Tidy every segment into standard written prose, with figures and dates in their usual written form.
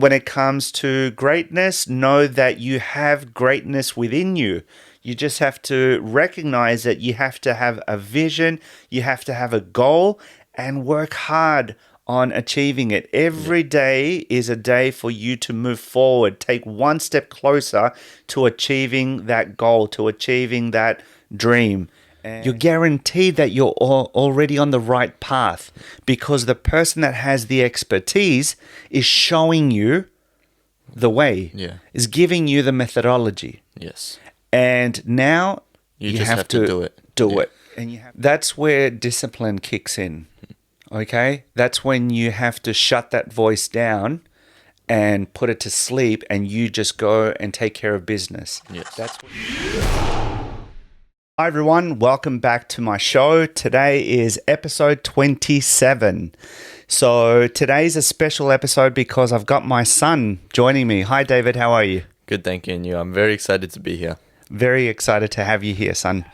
when it comes to greatness, know that you have greatness within you. You just have to recognize that you have to have a vision, you have to have a goal, and work hard on achieving it. Every day is a day for you to move forward, take one step closer to achieving that goal, to achieving that dream. And you're guaranteed that you're already on the right path because the person that has the expertise is showing you the way, is giving you the methodology. Yes. And now you just have to do it. And that's where discipline kicks in. Okay? That's when you have to shut that voice down and put it to sleep, and you just go and take care of business. Yes. Hi everyone, welcome back to my show. Today is episode 27. So today's a special episode because I've got my son joining me. Hi David, how are you? Good, thank you. And you? I'm very excited to be here. Very excited to have you here, son.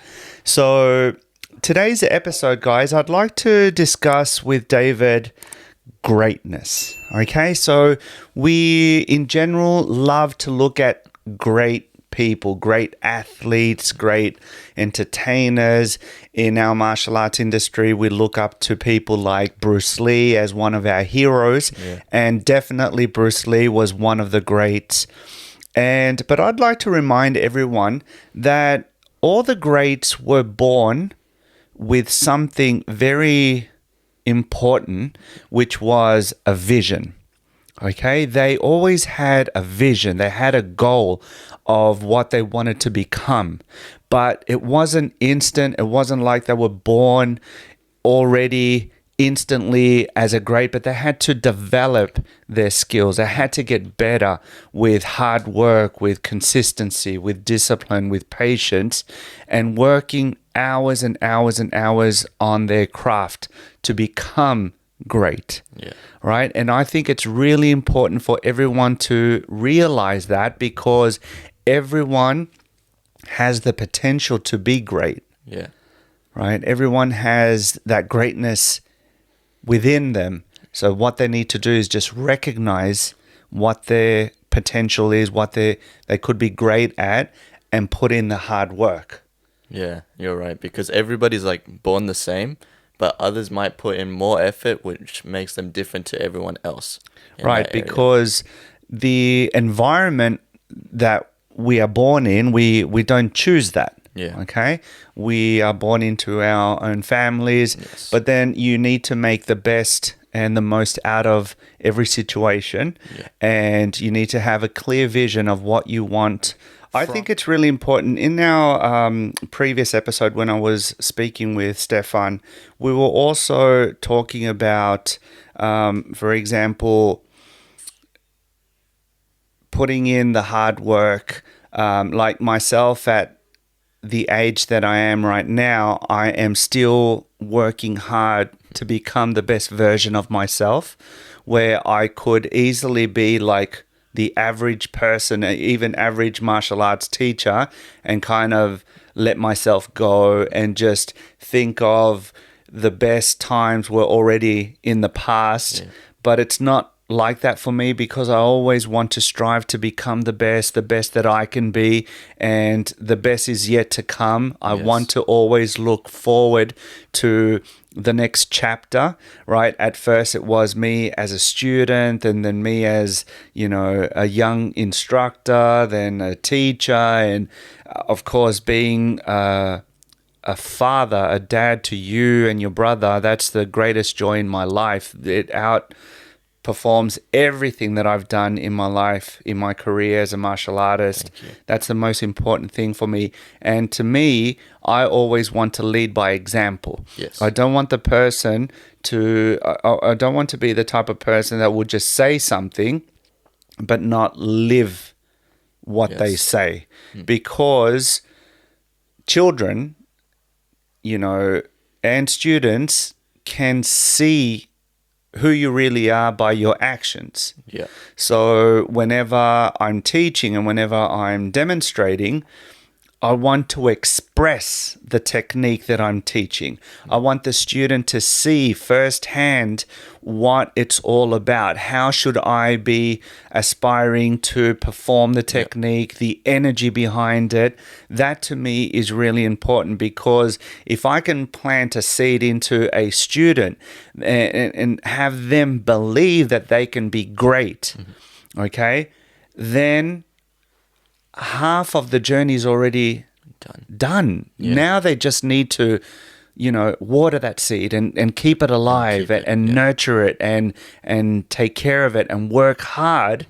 So today's episode, guys, I'd like to discuss with David greatness. Okay, so we in general love to look at great people, great athletes, great entertainers. In our martial arts industry, we look up to people like Bruce Lee as one of our heroes, and definitely Bruce Lee was one of the greats. But I'd like to remind everyone that all the greats were born with something very important, which was a vision. Okay, they always had a vision. They had a goal of what they wanted to become, but it wasn't instant. It wasn't like they were born already instantly as a great, but they had to develop their skills. They had to get better with hard work, with consistency, with discipline, with patience, and working hours and hours and hours on their craft to become great. Right? And I think it's really important for everyone to realize that, because everyone has the potential to be great. Right? Everyone has that greatness within them. So what they need to do is just recognize what their potential is, what they could be great at, and put in the hard work. Yeah, you're right. Because everybody's like born the same, but others might put in more effort, which makes them different to everyone else. Right, because the environment that we are born in, we don't choose that. Okay? We are born into our own families, but then you need to make the best and the most out of every situation, and you need to have a clear vision of what you want. I think it's really important. In our previous episode, when I was speaking with Stefan, we were also talking about, for example, putting in the hard work. Like myself, at the age that I am right now, I am still working hard to become the best version of myself, where I could easily be like the average person, even average martial arts teacher, and kind of let myself go and just think of the best times were already in the past. But it's not like that for me, because I always want to strive to become the best that I can be, and the best is yet to come. I want to always look forward to the next chapter, right? At first it was me as a student, and then me as, a young instructor, then a teacher, and of course being a father, a dad to you and your brother. That's the greatest joy in my life. It outperforms everything that I've done in my life, in my career as a martial artist. That's the most important thing for me. And to me, I always want to lead by example. I don't want the person to, I don't want to be the type of person that will just say something but not live what they say. Because children, and students can see who you really are by your actions. So whenever I'm teaching and whenever I'm demonstrating, I want to express the technique that I'm teaching. I want the student to see firsthand what it's all about. How should I be aspiring to perform the technique, the energy behind it? That to me is really important, because if I can plant a seed into a student and have them believe that they can be great, okay, then half of the journey is already done. Yeah. Now they just need to, water that seed and keep it alive and nurture it and take care of it and work hard.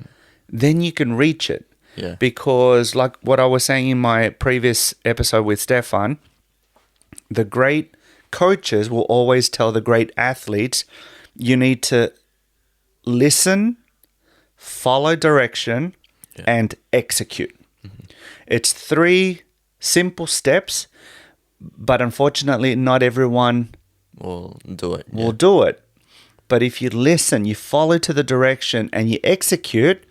Then you can reach it. Yeah. Because like what I was saying in my previous episode with Stefan, the great coaches will always tell the great athletes, you need to listen, follow direction, and execute. It's 3 simple steps, but unfortunately not everyone will do it. will do it. But if you listen, you follow to the direction and you execute,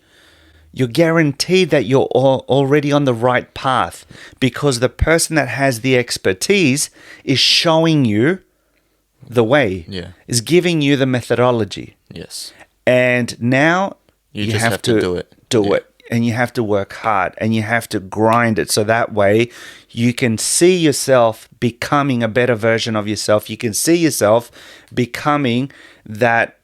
you're guaranteed that you're already on the right path, because the person that has the expertise is showing you the way, is giving you the methodology. Yes. And now you just have to do it. And you have to work hard and you have to grind it. So that way you can see yourself becoming a better version of yourself. You can see yourself becoming that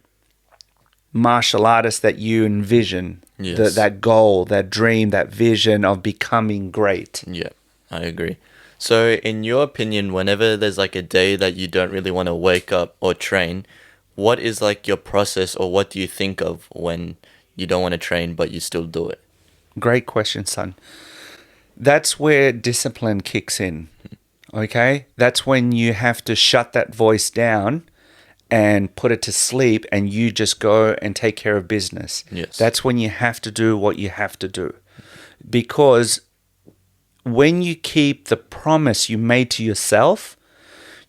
martial artist that you envision. Yes. That goal, that dream, that vision of becoming great. Yeah, I agree. So in your opinion, whenever there's like a day that you don't really want to wake up or train, what is like your process, or what do you think of when you don't want to train but you still do it? Great question, son. That's where discipline kicks in, okay? That's when you have to shut that voice down and put it to sleep, and you just go and take care of business. Yes. That's when you have to do what you have to do. Because when you keep the promise you made to yourself,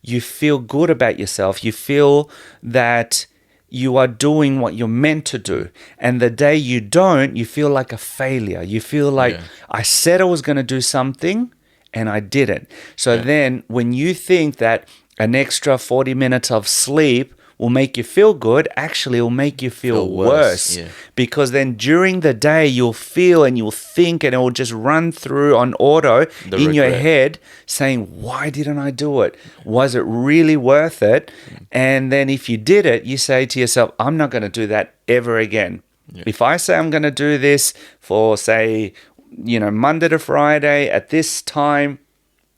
you feel good about yourself. You feel that you are doing what you're meant to do. And the day you don't, you feel like a failure. You feel like, I said I was going to do something and I didn't. So then when you think that an extra 40 minutes of sleep will make you feel good, actually it will make you feel worse. Yeah. Because then during the day you'll feel and you'll think, and it will just run through on auto in your head saying, why didn't I do it? Was it really worth it? And then if you did it, you say to yourself, I'm not going to do that ever again. If I say I'm going to do this for, say, Monday to Friday at this time,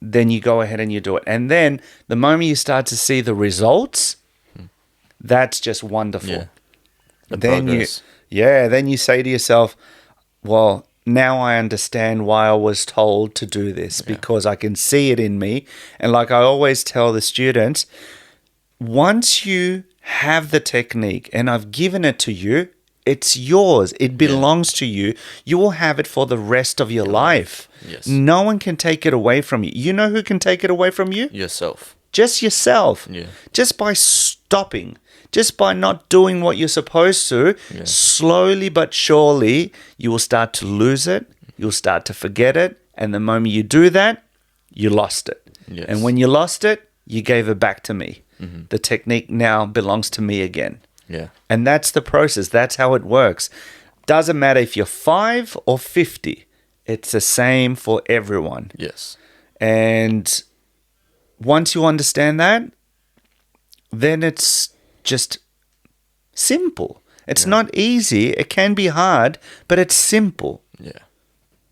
then you go ahead and you do it. And then the moment you start to see the results, that's just wonderful. Yeah. The then progress. then you say to yourself, well, now I understand why I was told to do this, because I can see it in me. And like I always tell the students, once you have the technique and I've given it to you, it's yours. It belongs to you. You will have it for the rest of your life. Yes. No one can take it away from you. You know who can take it away from you? Yourself. Just yourself. Yeah. Just by stopping. Just by not doing what you're supposed to, slowly but surely, you will start to lose it. You'll start to forget it. And the moment you do that, you lost it. Yes. And when you lost it, you gave it back to me. The technique now belongs to me again. Yeah. And that's the process. That's how it works. Doesn't matter if you're 5 or 50. It's the same for everyone. Yes. And once you understand that, then it's just simple. It's not easy. It can be hard, but it's simple. Yeah.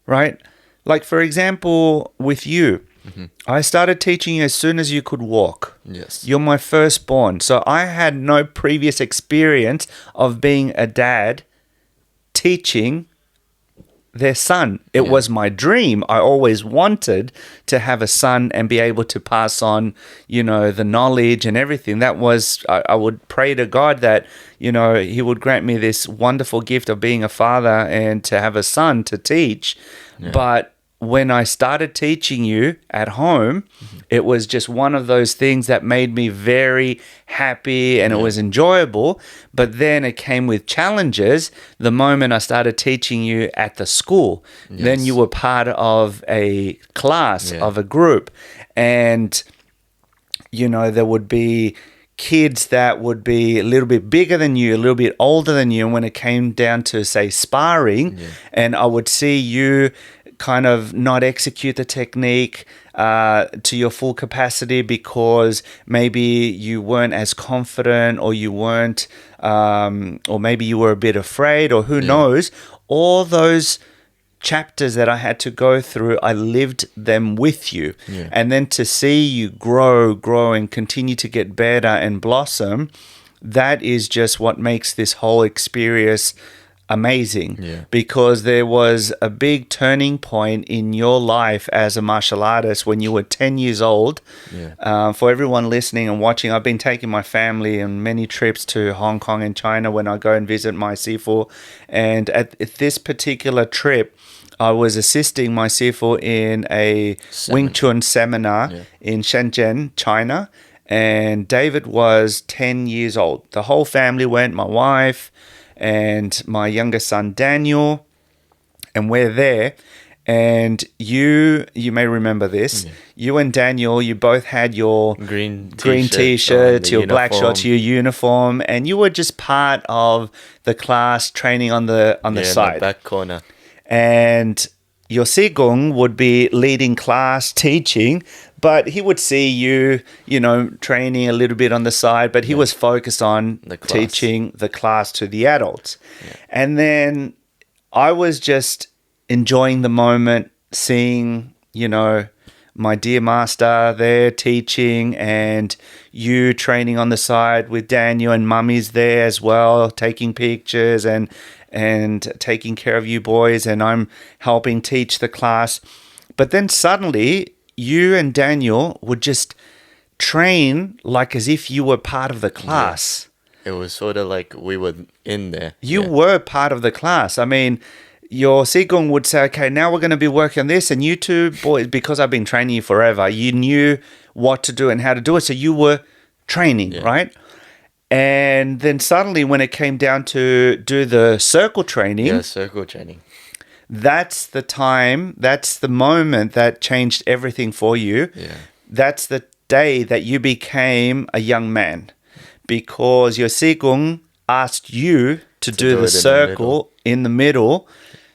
Right? Like, for example, with you, I started teaching you as soon as you could walk. Yes. You're my firstborn. So I had no previous experience of being a dad teaching their son. It was my dream. I always wanted to have a son and be able to pass on, the knowledge and everything. That was, I would pray to God that, he would grant me this wonderful gift of being a father and to have a son to teach. Yeah. But when I started teaching you at home, it was just one of those things that made me very happy and it was enjoyable. But then it came with challenges the moment I started teaching you at the school. Then you were part of a class, of a group. And, you know, there would be kids that would be a little bit bigger than you, a little bit older than you. And when it came down to, say, sparring, and I would see you kind of not execute the technique to your full capacity because maybe you weren't as confident or you weren't, or maybe you were a bit afraid or who knows, all those chapters that I had to go through, I lived them with you. And then to see you grow and continue to get better and blossom, that is just what makes this whole experience amazing. Because there was a big turning point in your life as a martial artist when you were 10 years old. For everyone listening and watching, I've been taking my family on many trips to Hong Kong and China when I go and visit my SiFu. And at this particular trip, I was assisting my SiFu in a Wing Chun seminar in Shenzhen, China. And David was 10 years old. The whole family went, my wife and my younger son Daniel, and we're there. And you may remember this. You and Daniel, you both had your green t-shirts, your black shorts, your uniform, and you were just part of the class training on the side, in the back corner. And your Sigong would be leading class, teaching, but he would see you, you know, training a little bit on the side, but he was focused on teaching the class to the adults. And then I was just enjoying the moment, seeing, you know, my dear master there teaching and you training on the side with Daniel, and mummy's there as well, taking pictures and taking care of you boys, and I'm helping teach the class. But then suddenly you and Daniel would just train like as if you were part of the class. It was sort of like we were in there. You were part of the class. I mean, your Sigong would say, okay, now we're going to be working on this. And you two boys, because I've been training you forever, you knew what to do and how to do it. So you were training, right? And then suddenly when it came down to do the circle training. That's the time, that's the moment that changed everything for you. That's the day that you became a young man. Because your Sigong asked you to do the circle in the middle,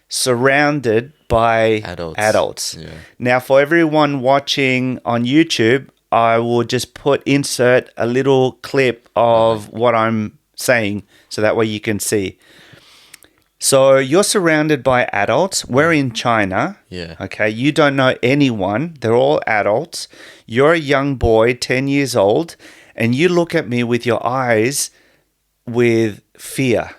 surrounded by adults. Now, for everyone watching on YouTube, I will just insert a little clip of what I'm saying so that way you can see. So you're surrounded by adults. We're in China. Okay. You don't know anyone. They're all adults. You're a young boy, 10 years old, and you look at me with your eyes with fear.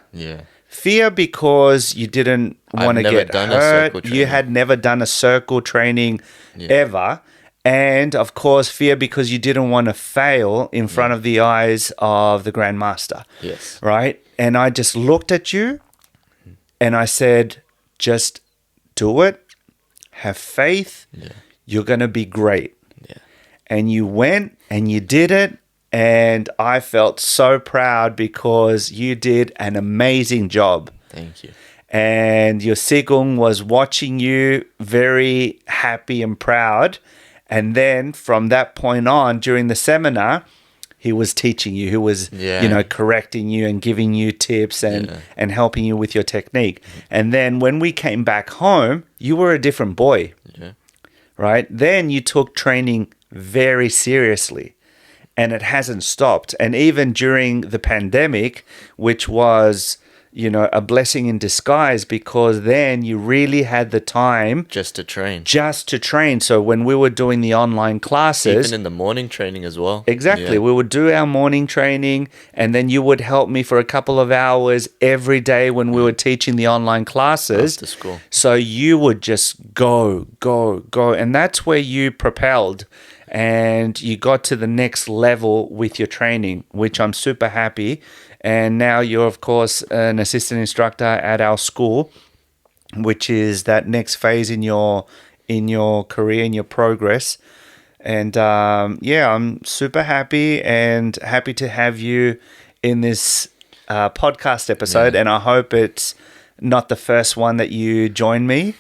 Fear because you didn't want to get hurt. You had never done a circle training ever. And, of course, fear because you didn't want to fail in front of the eyes of the Grandmaster. Right? And I just looked at you and I said, just do it. Have faith. You're going to be great. And you went and you did it. And I felt so proud because you did an amazing job. Thank you. And your Sigong was watching you very happy and proud. And then from that point on, during the seminar, he was teaching you, he was, you know, correcting you and giving you tips and helping you with your technique. And then when we came back home, you were a different boy, right? Then you took training very seriously. And it hasn't stopped. And even during the pandemic, which was, you know, a blessing in disguise, because then you really had the time just to train. So when we were doing the online classes, even in the morning training as well. Exactly. We would do our morning training, and then you would help me for a couple of hours every day when we were teaching the online classes. After school. So you would just go. And that's where you propelled. And you got to the next level with your training, which I'm super happy. And now you're, of course, an assistant instructor at our school, which is that next phase in your in your career, in your progress. And yeah, I'm super happy and happy to have you in this podcast episode. And I hope it's not the first one that you join me.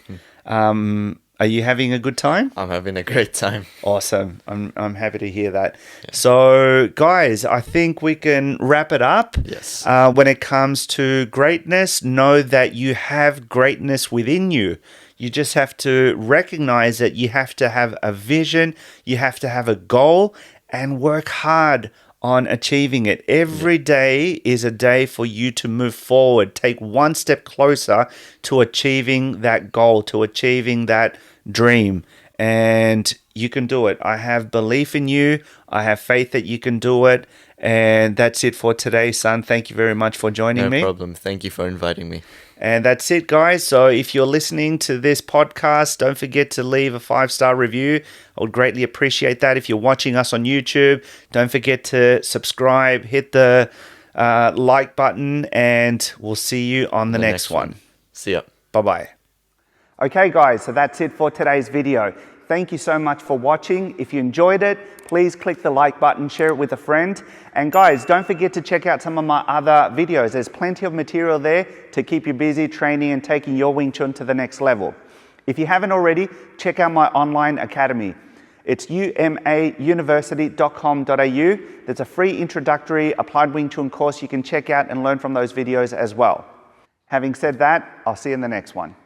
Are you having a good time? I'm having a great time. Awesome. I'm happy to hear that. Yeah. So, guys, I think we can wrap it up. Yes. When it comes to greatness, know that you have greatness within you. You just have to recognize that you have to have a vision, you have to have a goal, and work hard on achieving it. Every day is a day for you to move forward. Take one step closer to achieving that goal, to achieving that dream. And you can do it. I have belief in you. I have faith that you can do it. And that's it for today, son. Thank you very much for joining me. No problem. Thank you for inviting me. And that's it, guys. So if you're listening to this podcast, don't forget to leave a 5-star review. I would greatly appreciate that. If you're watching us on YouTube, don't forget to subscribe, hit the like button, and we'll see you on the next one. See ya. Bye-bye. Okay, guys, so that's it for today's video. Thank you so much for watching. If you enjoyed it, please click the like button, share it with a friend. And guys, don't forget to check out some of my other videos. There's plenty of material there to keep you busy training and taking your Wing Chun to the next level. If you haven't already, check out my online academy. It's umauniversity.com.au. There's a free introductory applied Wing Chun course you can check out and learn from those videos as well. Having said that, I'll see you in the next one.